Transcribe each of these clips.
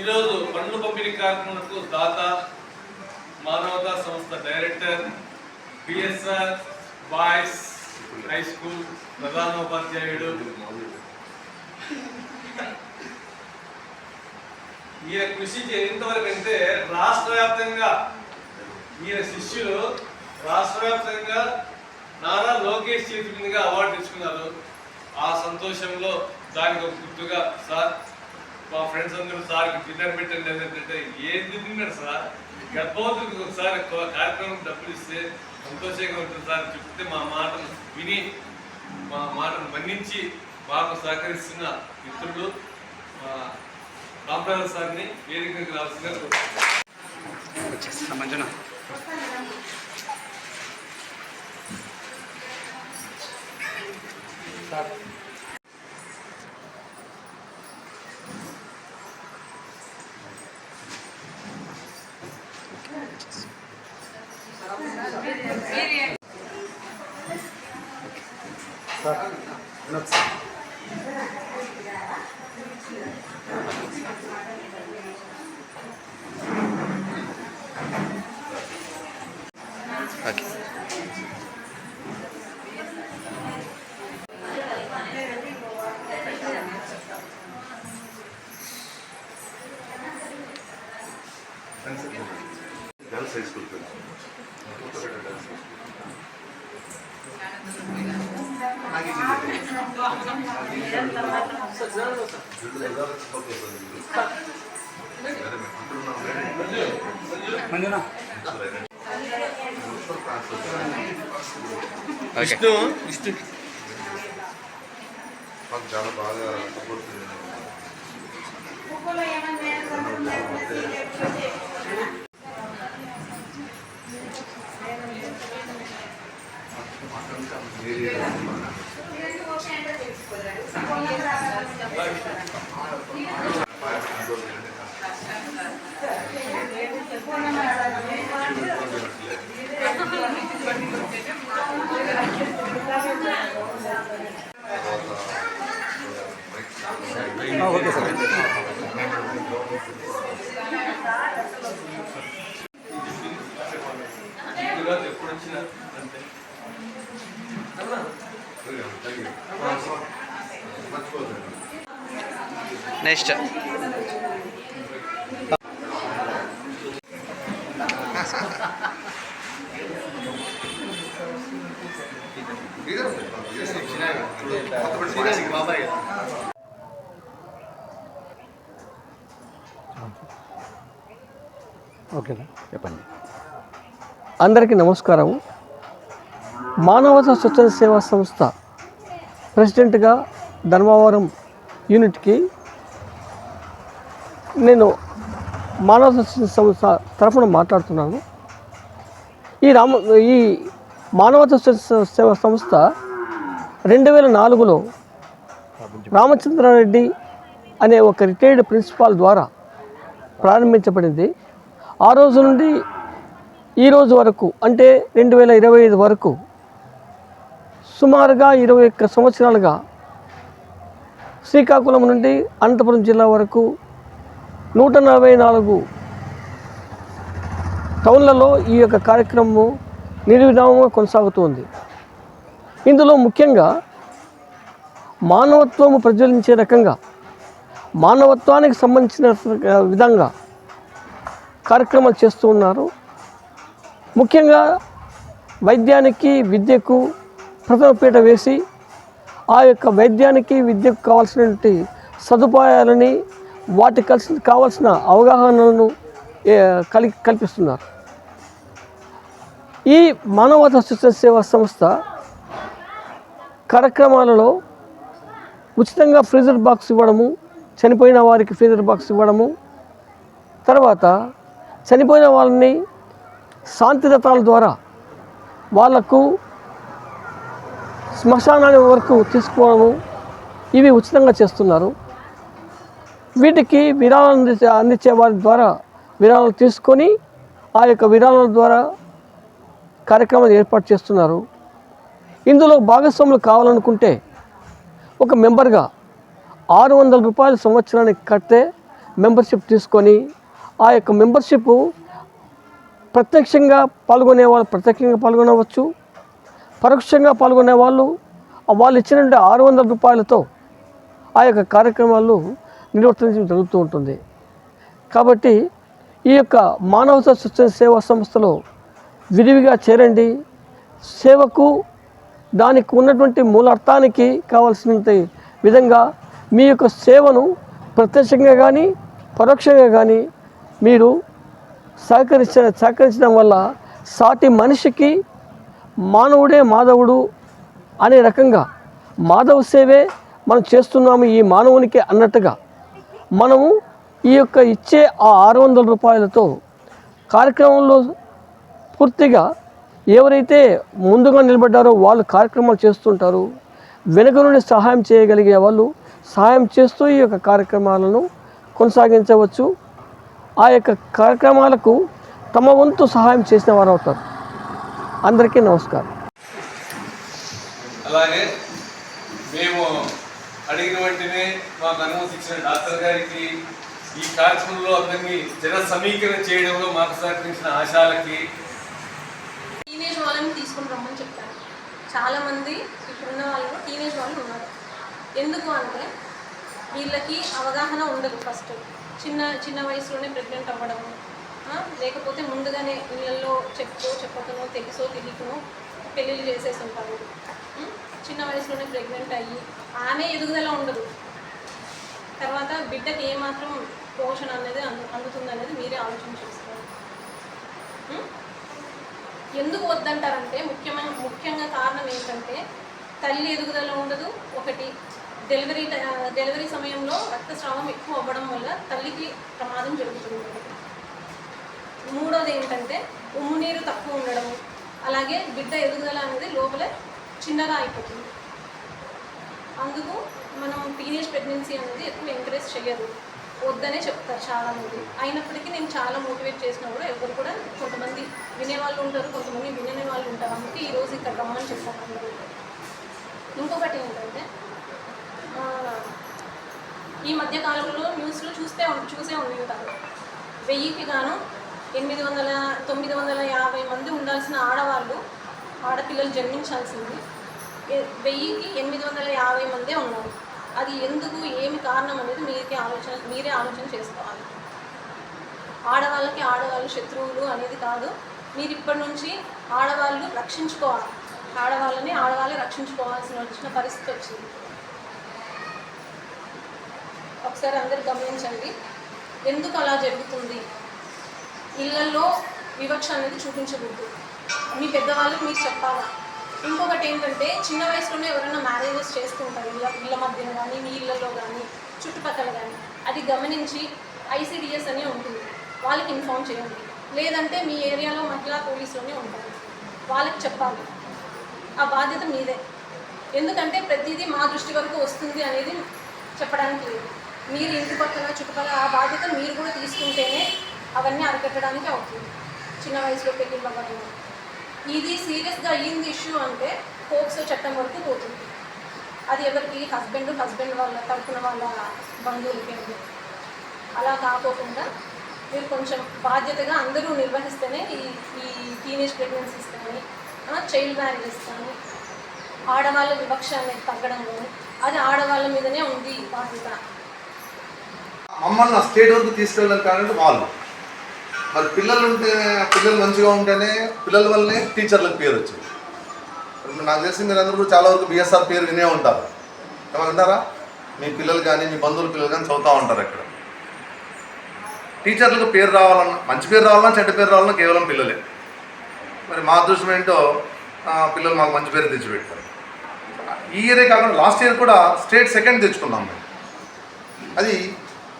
ఈరోజు పండ్లు పంపిణీ కార్యక్రమాలకు దాత మానవతా సంస్థ director BSR boys high school ప్రధానోపాధ్యాయుడు ఈయన కృషి ఎంతవరకు అంటే రాష్ట్ర వ్యాప్తంగా ఈయన శిష్యులు రాష్ట్ర వ్యాప్తంగా నారా లోకేష్ చేతి మీదుగా అవార్డు తెచ్చుకున్నారు. ఆ సంతోషంలో దానికి ఒక గుర్తుగా సార్ మా ఫ్రెండ్స్ అందరూ సార్కి డిన్నర్ పెట్టండి ఏంటంటే ఏంది తిన్నారు సార్ గర్భవతులకు ఒకసారి కార్యక్రమం డబ్బులు ఇస్తే సంతోషంగా ఉంటుంది సార్ చెప్తే మా మాటను విని మా మాటను మన్నించి మాకు సహకరిస్తున్న మిత్రుడు రామప్రసాద్ సార్ని వేదికకు రావాల్సిందిగా మంజున గర్ల్స్ హై స్కూల్ విష్ణు మాకు చాలా బాగా సపోర్ట్ ఓకే సార్ ఎప్పుడు వచ్చినా అంతే నెక్స్ట్ ఓకేనా చెప్పండి. అందరికీ నమస్కారం. మానవతా స్వచ్ఛంద సేవా సంస్థ ప్రెసిడెంట్గా ధర్మవరం యూనిట్కి నేను మానవతా స్వచ్ఛంద సంస్థ తరఫున మాట్లాడుతున్నాను. ఈ మానవతా స్వచ్ఛంద సేవా సంస్థ 2004లో రామచంద్రారెడ్డి అనే ఒక రిటైర్డ్ ప్రిన్సిపాల్ ద్వారా ప్రారంభించబడింది. ఆ రోజు నుండి ఈ రోజు వరకు అంటే 2025 వరకు సుమారుగా 21 సంవత్సరాలుగా శ్రీకాకుళం నుండి అనంతపురం జిల్లా వరకు 144 టౌన్లలో ఈ యొక్క కార్యక్రమం నిర్విరామంగా కొనసాగుతుంది. ఇందులో ముఖ్యంగా మానవత్వము ప్రజ్వలించే రకంగా మానవత్వానికి సంబంధించిన విధంగా కార్యక్రమాలు చేస్తూ ఉన్నారు. ముఖ్యంగా వైద్యానికి విద్యకు ప్రథమపీట వేసి ఆ యొక్క వైద్యానికి విద్యకు కావాల్సినటువంటి సదుపాయాలని వాటికి కావాల్సిన అవగాహనలను కల్పిస్తున్నారు. ఈ మానవతా స్వచ్ఛంద సేవా సంస్థ కార్యక్రమాలలో ఉచితంగా ఫ్రీజర్ బాక్స్ ఇవ్వడము, చనిపోయిన వారికి ఫ్రీజర్ బాక్స్ ఇవ్వడము, తర్వాత చనిపోయిన వాళ్ళని శాంతిదత్తాల ద్వారా వాళ్లకు శ్మశానాల వరకు తీసుకోవడము ఇవి ఉచితంగా చేస్తున్నారు. వీటికి విరాళాలు అందించే వారి ద్వారా విరాళాలు తీసుకొని ఆ యొక్క విరాళాల ద్వారా కార్యక్రమాలు ఏర్పాటు చేస్తున్నారు. ఇందులో భాగస్వాములు కావాలనుకుంటే ఒక మెంబర్గా 600 రూపాయలు సంవత్సరానికి కడితే మెంబర్షిప్ తీసుకొని ఆ యొక్క మెంబర్షిప్ ప్రత్యక్షంగా పాల్గొనే వాళ్ళు ప్రత్యక్షంగా పాల్గొనవచ్చు, పరోక్షంగా పాల్గొనే వాళ్ళు ఇచ్చిన 600 రూపాయలతో ఆ యొక్క కార్యక్రమాలు నిర్వర్తించడం జరుగుతూ ఉంటుంది. కాబట్టి ఈ యొక్క మానవతా స్వచ్ఛ సేవా సంస్థలో విరివిగా చేరండి. సేవకు దానికి ఉన్నటువంటి మూలార్థానికి కావాల్సినంత విధంగా మీ యొక్క సేవను ప్రత్యక్షంగా కానీ పరోక్షంగా కానీ మీరు సహకరించడం వల్ల సాటి మనిషికి మానవుడే మాధవుడు అనే రకంగా మాధవ సేవే మనం చేస్తున్నాము ఈ మానవునికి అన్నట్టుగా మనము ఈ యొక్క ఇచ్చే ఆ 600 రూపాయలతో కార్యక్రమంలో పూర్తిగా ఎవరైతే ముందుగా నిలబడ్డారో వాళ్ళు కార్యక్రమాలు చేస్తుంటారు. వెనుక నుండి సహాయం చేయగలిగే వాళ్ళు సహాయం చేస్తూ ఈ యొక్క కార్యక్రమాలను కొనసాగించవచ్చు. ఆ యొక్క కార్యక్రమాలకు తమ వంతు సహాయం చేసిన వారు అవుతారు. అందరికీ నమస్కారం. అలాగే మేము అడిగిన వెంటనే మాకు అనుమతి ఇచ్చిన డాక్టర్ గారికి, ఈ కార్యక్రమంలో అందరినీ జన సమీకరణ చేయడంలో మాకు సహకరించిన ఆశాలకి, టీనేజ్ వాళ్ళని తీసుకుని రమ్మని చెప్పారు. చాలామంది ఇప్పుడున్న వాళ్ళు టీనేజ్ వాళ్ళు ఉన్నారు. ఎందుకు అంటే వీళ్ళకి అవగాహన ఉండదు. ఫస్ట్ చిన్న వయసులోనే ప్రెగ్నెంట్ అవ్వడము, లేకపోతే ముందుగానే ఇళ్ళల్లో చెప్పకనో తెలుసో తెలియకనో పెళ్ళిళ్ళు చేసేసి ఉంటారు. చిన్న వయసులోనే ప్రెగ్నెంట్ అయ్యి ఆమె ఎదుగుదల ఉండదు. తర్వాత బిడ్డకి ఏమాత్రం పోషణ అనేది అందుతుంది అనేది మీరే ఆలోచన చేస్తారు. ఎందుకు వద్దంటారంటే ముఖ్యంగా కారణం ఏంటంటే తల్లి ఎదుగుదల ఉండదు. ఒకటి డెలివరీ సమయంలో రక్తస్రావం ఎక్కువ అవ్వడం వల్ల తల్లికి ప్రమాదం జరుగుతుంది. మూడోది ఏంటంటే ఉమ్ము నీరు తక్కువ ఉండడం, అలాగే బిడ్డ ఎదుగుదల అనేది లోపల చిన్నగా అయిపోతుంది. అందుకు మనం టీనేజ్ ప్రెగ్నెన్సీ అనేది ఎక్కువ ఎంకరేజ్ చేయరు, వద్దనే చెప్తారు చాలామంది. అయినప్పటికీ నేను చాలా మోటివేట్ చేసినా కూడా ఎవరు కూడా కొంతమంది వినేవాళ్ళు ఉంటారు, కొంతమంది వినని వాళ్ళు ఉంటారు. అందుకే ఈరోజు ఇక్కడ రమ్మని చెప్తాను అందరూ. ఇంకొకటి ఏంటంటే ఈ మధ్యకాలంలో న్యూస్లో చూసే ఉండి ఉంటారు. 1000కి గాను 950 మంది ఉండాల్సిన ఆడపిల్లలు జన్మించాల్సింది 1000కి 850 మందే ఉన్నారు. అది ఎందుకు, ఏమి కారణం అనేది మీరే ఆలోచన చేసుకోవాలి. ఆడవాళ్ళు శత్రువులు అనేది కాదు. మీరు ఇప్పటి నుంచి ఆడవాళ్ళు రక్షించుకోవాలి. ఆడవాళ్ళే రక్షించుకోవాల్సిన పరిస్థితి వచ్చింది. ఒకసారి అందరు గమనించండి, ఎందుకు అలా జరుగుతుంది. ఇళ్లలో వివక్ష అనేది చూపించకూడదు. మీ పెద్దవాళ్ళకి మీరు చెప్పాలా. ఇంకొకటి ఏంటంటే చిన్న వయసులోనే ఎవరైనా మ్యారేజెస్ చేస్తూ ఉంటారు ఇళ్ళ మధ్యన కానీ, మీ ఇళ్ళల్లో కానీ, చుట్టుపక్కల కానీ. అది గమనించి ఐసిడిఎస్ అనే ఉంటుంది, వాళ్ళకి ఇన్ఫార్మ్ చేయండి. లేదంటే మీ ఏరియాలో మహిళా పోలీసులోనే ఉంటారు, వాళ్ళకి చెప్పాలి. ఆ బాధ్యత మీదే. ఎందుకంటే ప్రతిదీ మా దృష్టి వరకు వస్తుంది అనేది చెప్పడానికి లేదు. మీరు ఇంటి పక్కన చుట్టుపక్కల ఆ బాధ్యత మీరు కూడా తీసుకుంటేనే అవన్నీ అరికట్టడానికి అవుతుంది. చిన్న వయసులో పెళ్ళిళ్ళు అవ్వడం ఇది సీరియస్గా అయ్యింది ఇష్యూ అంటే పోక్సో చట్టం వరకు పోతుంది. అది ఎవరికి హస్బెండ్ వాళ్ళ తరపున వాళ్ళ బంధువులకి ఉంది. అలా కాకోకుండా మీరు కొంచెం బాధ్యతగా అందరూ నిర్వహిస్తేనే ఈ టీనేజ్ ప్రెగ్నెన్సీస్ కానీ, చైల్డ్ మ్యారేజెస్ కానీ, ఆడవాళ్ళ వివక్ష అనేది తగ్గడం కానీ అది ఆడవాళ్ళ మీదనే ఉంది బాధ్యత. మమ్మల్ని ఆ స్టేట్ వరకు తీసుకెళ్ళడం కాబట్టి వాళ్ళు మరి పిల్లలు మంచిగా ఉంటేనే పిల్లల వల్లనే టీచర్లకు పేరు వచ్చింది. నాకు తెలిసి మీరు అందరూ చాలా వరకు బిఎస్ఆర్ పేరు వినే ఉంటారు. ఏమంటారా, మీ పిల్లలు కానీ మీ బంధువుల పిల్లలు కానీ చదువుతూ ఉంటారు. అక్కడ టీచర్లకు పేరు రావాలన్నా, మంచి పేరు రావాలన్నా చెడ్డ పేరు రావాలన్నా కేవలం పిల్లలే. మరి మా అదృష్టం ఏంటో పిల్లలు మాకు మంచి పేరు తెచ్చిపెట్టారు. ఈ ఇయరే కాకుండా లాస్ట్ ఇయర్ కూడా స్టేట్ సెకండ్ తెచ్చుకున్నాం మేము. అది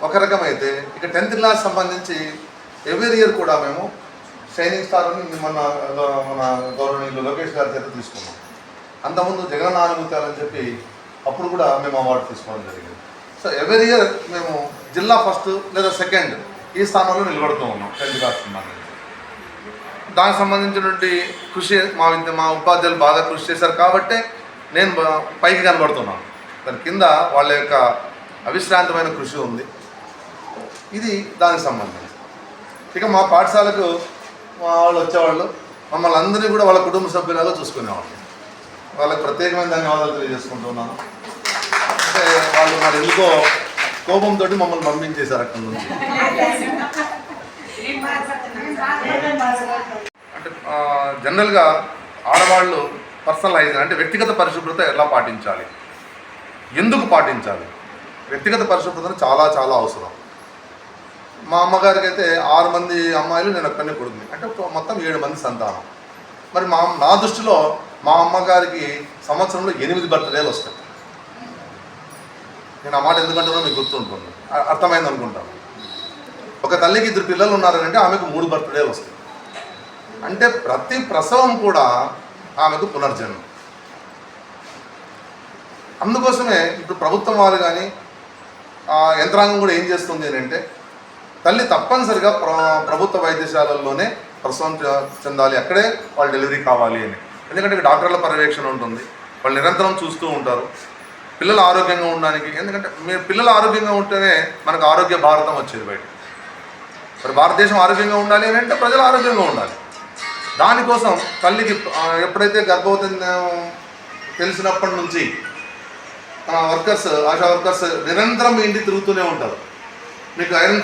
ఒక రకమైతే ఇక 10th క్లాస్ సంబంధించి ఎవ్రీ ఇయర్ కూడా మేము షైనింగ్ స్టార్ అని మన గౌరవనీయులు లోకేష్ గారి చేత తీసుకున్నాం. అంతకుముందు జగన్ అనుమతాలని చెప్పి అప్పుడు కూడా మేము అవార్డు తీసుకోవడం జరిగింది. సో ఎవ్రీ ఇయర్ మేము జిల్లా ఫస్ట్ లేదా సెకండ్ ఈ స్థానంలో నిలబడుతూ ఉన్నాం 10th క్లాస్ సంబంధించి. దానికి సంబంధించినటువంటి కృషి మా ఉపాధ్యాయులు బాగా కృషి చేశారు కాబట్టే నేను పైకి కనబడుతున్నాను. దాని కింద వాళ్ళ యొక్క అవిశ్రాంతమైన కృషి ఉంది. ఇది దానికి సంబంధించి. ఇక మా పాఠశాలకు వాళ్ళు వచ్చేవాళ్ళు, మమ్మల్ని అందరినీ కూడా వాళ్ళ కుటుంబ సభ్యులాగా చూసుకునేవాళ్ళు. వాళ్ళకి ప్రత్యేకమైన ధన్యవాదాలు తెలియజేసుకుంటున్నాను. అంటే వాళ్ళు మరి ఎందుకో కోపంతో మమ్మల్ని పంపించేశారు అక్కడి నుంచి. అంటే జనరల్గా ఆడవాళ్ళు పర్సనల్ హైజీన్ అంటే వ్యక్తిగత పరిశుభ్రత ఎలా పాటించాలి, ఎందుకు పాటించాలి? వ్యక్తిగత పరిశుభ్రత చాలా చాలా అవసరం. మా అమ్మగారికి అయితే 6 మంది అమ్మాయిలు, నేను ఒక్కనే కొడుకుని, అంటే మొత్తం 7 మంది సంతానం. మరి నా దృష్టిలో మా అమ్మగారికి సంవత్సరంలో 8 బర్త్డేలు వస్తాయి. నేను ఆ మాట ఎందుకంటున్నా మీకు గుర్తుంటుంది, అర్థమైంది అనుకుంటాను. ఒక తల్లికి 2 పిల్లలు ఉన్నారంటే ఆమెకు 3 బర్త్డేలు వస్తాయి. అంటే ప్రతి ప్రసవం కూడా ఆమెకు పునర్జన్మ. అందుకోసమే ఇప్పుడు ప్రభుత్వం వాళ్ళు కానీ యంత్రాంగం కూడా ఏం చేస్తుంది అని అంటే, తల్లి తప్పనిసరిగా ప్రభుత్వ వైద్యశాలల్లోనే ప్రసవం చెందాలి, అక్కడే వాళ్ళు డెలివరీ కావాలి అని. ఎందుకంటే డాక్టర్ల పర్యవేక్షణ ఉంటుంది, వాళ్ళు నిరంతరం చూస్తూ ఉంటారు పిల్లలు ఆరోగ్యంగా ఉండడానికి. ఎందుకంటే మీరు పిల్లలు ఆరోగ్యంగా ఉంటేనే మనకు ఆరోగ్య భారతం వచ్చేది బయట. మరి భారతదేశం ఆరోగ్యంగా ఉండాలి అని అంటే ప్రజలు ఆరోగ్యంగా ఉండాలి. దానికోసం తల్లికి ఎప్పుడైతే గర్భవతి తెలిసినప్పటి నుంచి ఆశా వర్కర్స్ నిరంతరం మీ ఇంటికి తిరుగుతూనే ఉంటారు. మీకు ఐరన్